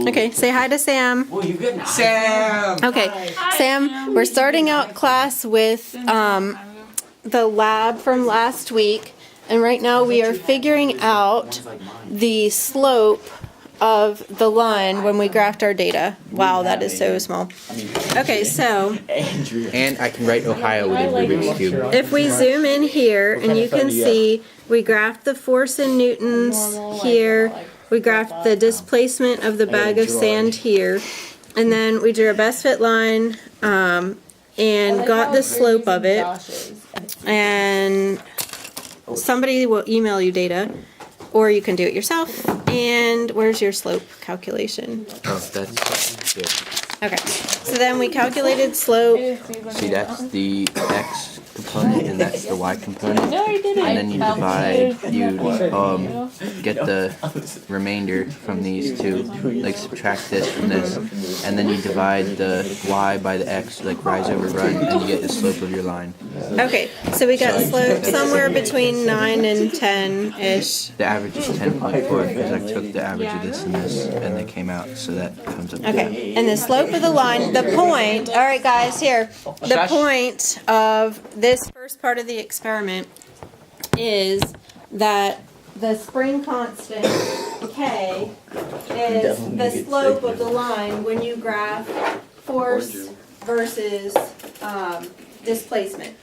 Okay, say hi to Sam. Oh, you good now? Sam! Okay, Sam, we're starting out class with the lab from last week, and right now we are figuring out the slope of the line when we graphed our data. Wow, that is so small. Okay, so And I can write Ohio with a Rubik's Cube. if we zoom in here, and you can see we graphed the force in newtons here, we graphed the displacement of the bag of sand here, and then we drew a best fit line and got the slope of it, and somebody will email you data, or you can do it yourself. And where's your slope calculation? Oh, that's good. Okay, so then we calculated slope. See, that's the X component and that's the Y component. No, I didn't. And then you divide, you get the remainder from these two, like subtract this from this, and then you divide the Y by the X, like rise over run, and you get the slope of your line. Okay, so we got slope somewhere between 9 and 10-ish. The average is 10.4 because I took the average of this and they came out, so that comes up. Okay, and the slope of the line, the point, all right guys, here, the point of this first part of the experiment is that the spring constant, K, is the slope of the line when you graph force versus displacement.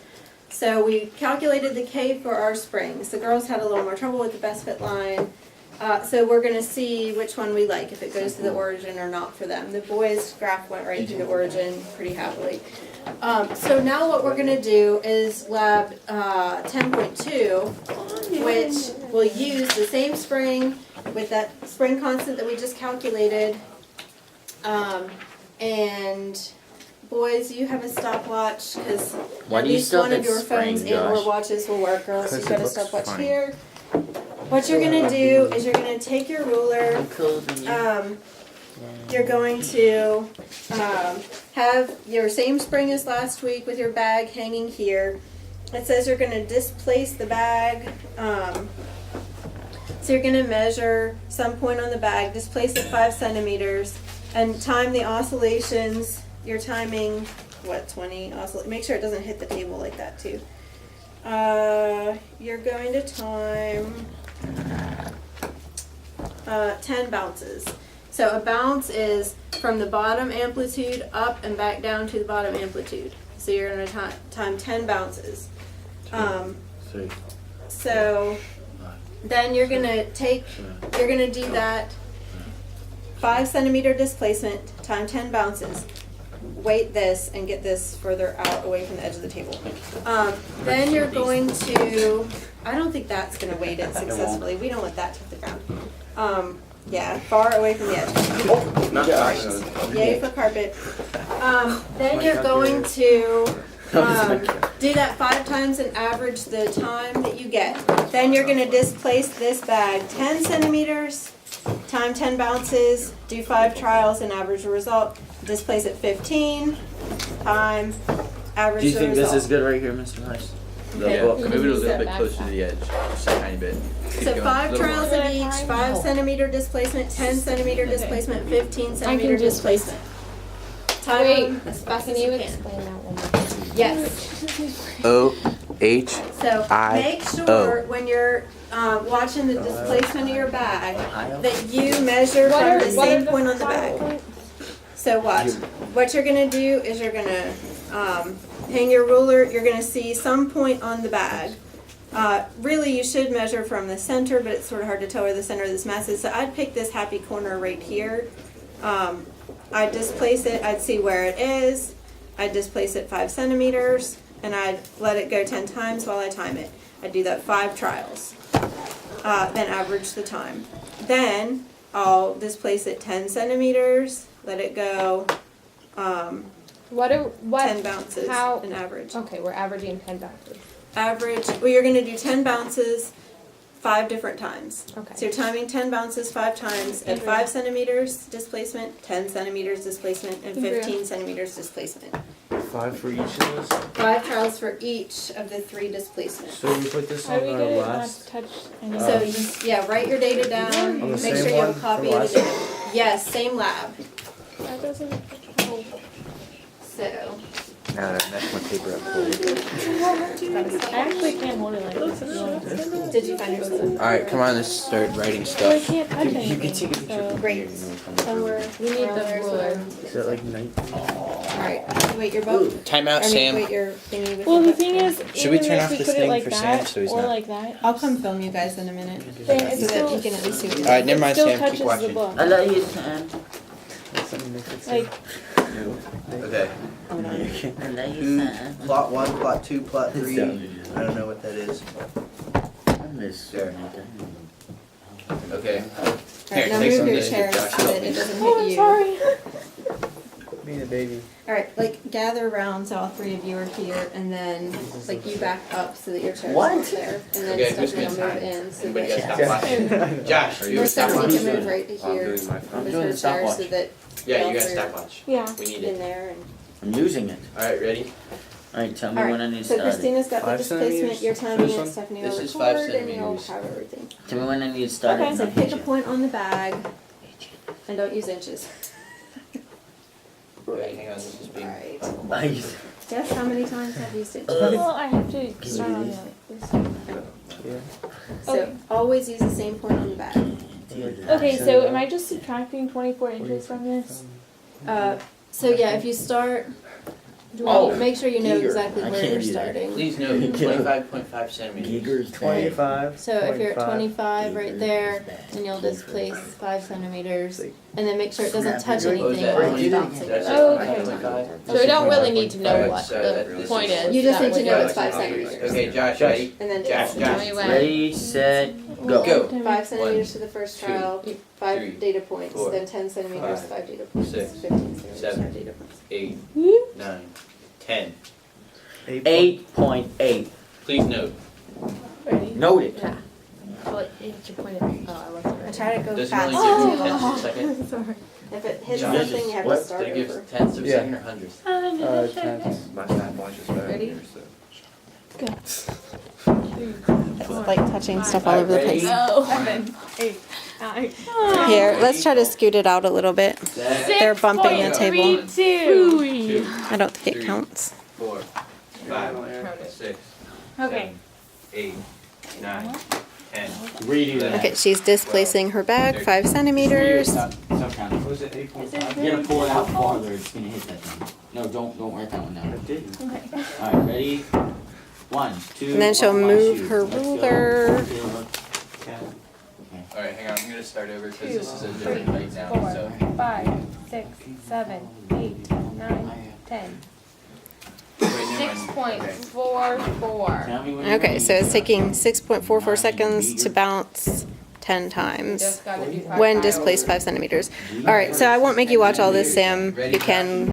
So we calculated the K for our springs. The girls had a little more trouble with the best fit line. So we're going to see which one we like, if it goes to the origin or not for them. The boys' graph went right to the origin pretty happily. So now what we're going to do is lab 10.2, which will use the same spring with that spring constant that we just calculated. And boys, you have a stopwatch because at least one of your phones and or watches will work. Girls, you've got a stopwatch here. What you're going to do is you're going to take your ruler, you're going to have your same spring as last week with your bag hanging here. It says you're going to displace the bag, so you're going to measure some point on the bag, displace it 5 centimeters, and time the oscillations. You're timing, what, 20 oscillations? Make sure it doesn't hit the table like that too. You're going to time 10 bounces. So a bounce is from the bottom amplitude up and back down to the bottom amplitude. So you're going to time 10 bounces. So then you're going to do that 5 centimeter displacement time 10 bounces. Weight this and get this further out away from the edge of the table. Then you're going to, I don't think that's going to weight it successfully. We don't want that to hit the ground. Yeah, far away from the edge. Yay for carpet. Then you're going to do that 5 times and average the time that you get. Then you're going to displace this bag 10 centimeters, time 10 bounces, do 5 trials and average the result. Displace it 15, time, average the result. Do you think this is good right here, Mr. Rice? Yeah, move it a little bit closer to the edge, just a tiny bit. So 5 trials of each, 5 centimeter displacement, 10 centimeter displacement, 15 centimeter displacement. Time Wait, as can you explain that one more? Yes. O-H. So make sure when you're watching the displacement of your bag that you measure from the same point on the bag. So watch. What you're going to do is you're going to hang your ruler. You're going to see some point on the bag. Really, you should measure from the center, but it's sort of hard to tell where the center of this mass is. So I'd pick this happy corner right here. I'd displace it. I'd see where it is. I'd displace it 5 centimeters, and I'd let it go 10 times while I time it. I'd do that 5 trials. Then average the time. Then I'll displace it 10 centimeters. Let it go 10 bounces and average. Okay, we're averaging 10 bounces. Average, well, you're going to do 10 bounces 5 different times. Okay. So you're timing 10 bounces 5 times at 5 centimeters displacement, 10 centimeters displacement, and 15 centimeters displacement. 5 for each of those. 5 trials for each of the 3 displacements. So we put this How on do we our get it not last. to touch any? So you, write your data down. On the Make same sure you one have a copy from of the last data. Yes, same lab. That doesn't. Oh. So Now that mess my paper up fully. I actually can't hold it like this. if you want. did you find your receipt? Alright, come on, let's start writing Well, I stuff. can't touch anything. You can take a picture. So. Great. Somewhere. We need the ruler. Is that like 19? Alright. Wait, your boat. Time out, I mean, Sam. wait, your thingy with Well, your the thing is, Should we even turn if off we this put it thing like for that, Sam so he's or not- like that, I'll come film you guys in a minute. then So it that still, you can at least see what Alright, never mind, still Sam. touches Keep the watching. book. I love you, Sam. Like, Okay. I love Two, plot 1, plot 2, plot 3. I don't know what that is. I miss There. Okay. Alright, now take move some of your this, chair Josh, so help that me. it doesn't oh, hit I'm you. sorry. being a baby. Alright, like gather around so all 3 of you are here and then like you back up so that your chair's What? not there. And then Okay, who's Stephanie will gonna move in so Everybody that gotta stop watching. Josh, are you or a Stephanie stopwatch? can move right to here doing my- I'm with doing her the chair stopwatch. so that Yeah, all you got a 3 are stopwatch. Yeah. We need in it. there and I'm using it. Alright, ready? Alright, tell me when I need alright. to So start it. Christina's got the 5 displacement, centimeters you're for timing this it, one? Stephanie This will is 5 record and you'll centimeters. have everything. Tell me when I need to start Okay. it. So pick a point on the bag and don't use inches. Wait, hang on, this is being. Alright. Nice. Guess how many times I've used inches? Well, I have to start on this. So Okay. always use the same point on the bag. Okay, so am I just subtracting 24 inches from this? So yeah, if you start, Oh, make sure you know Giger. exactly I where can't you're do that. starting. Please note, 25.5 centimeters. Giger's 25. So if you're at 25 right there, then you'll displace 5 centimeters, and then make sure it doesn't touch Oh, is anything that- while oh, you're bouncing That's it. Oh, like okay. 25.5. So we don't really need to know Alright, what so the this point is- is. You just That need to way know we it's 5 know. centimeters. Okay, Josh, ready? And then Josh, just Tell me when. Ready, set, go. Go. 5 centimeters for the first 2, trial, 3, 5 data points, 4, then 10 centimeters, 5, 5 data points, 6, 15 centimeters, 7, 5 data points. 8, 9, 10. 8.8. Please note. Ready? Note it. Yeah. Oh, it's your point of, oh, I wasn't I ready. try to go Does it fast. only give you tenths of a second? Sorry. If it hits Josh, something, you have to what? start Did it give over. tenths of a Yeah. second or hundredths? Tenths. My stopwatch is better Ready? here, so. It's like touching stuff all over the place. Oh. 7, 8, 9. Here, let's try to scoot it out a little bit. They're bumping the table. 2. I don't think it 3, counts. 4, 5, 6, Okay. 8, 9, 10. Redo that. Okay, she's displacing her bag 5 centimeters. Stop counting. Was it 8.5? You gotta pull it out farther, it's gonna hit that thing. No, don't write that one down. didn't. Okay. Alright, ready? 1, 2. And then she'll buckle my move shoes. her Let's go. ruler. Alright, hang on, I'm gonna start over because 2, this is a 3, different height now. 4, So 5, 6, 7, 8, 9, 10. wait, never mind. Okay. 6.44. Tell me when you're Okay, ready. so it's taking 6.44 seconds to bounce 10 times. Just gotta do 5 When trials. displaced 5 centimeters. Alright, so I won't make you watch all this, Sam. You can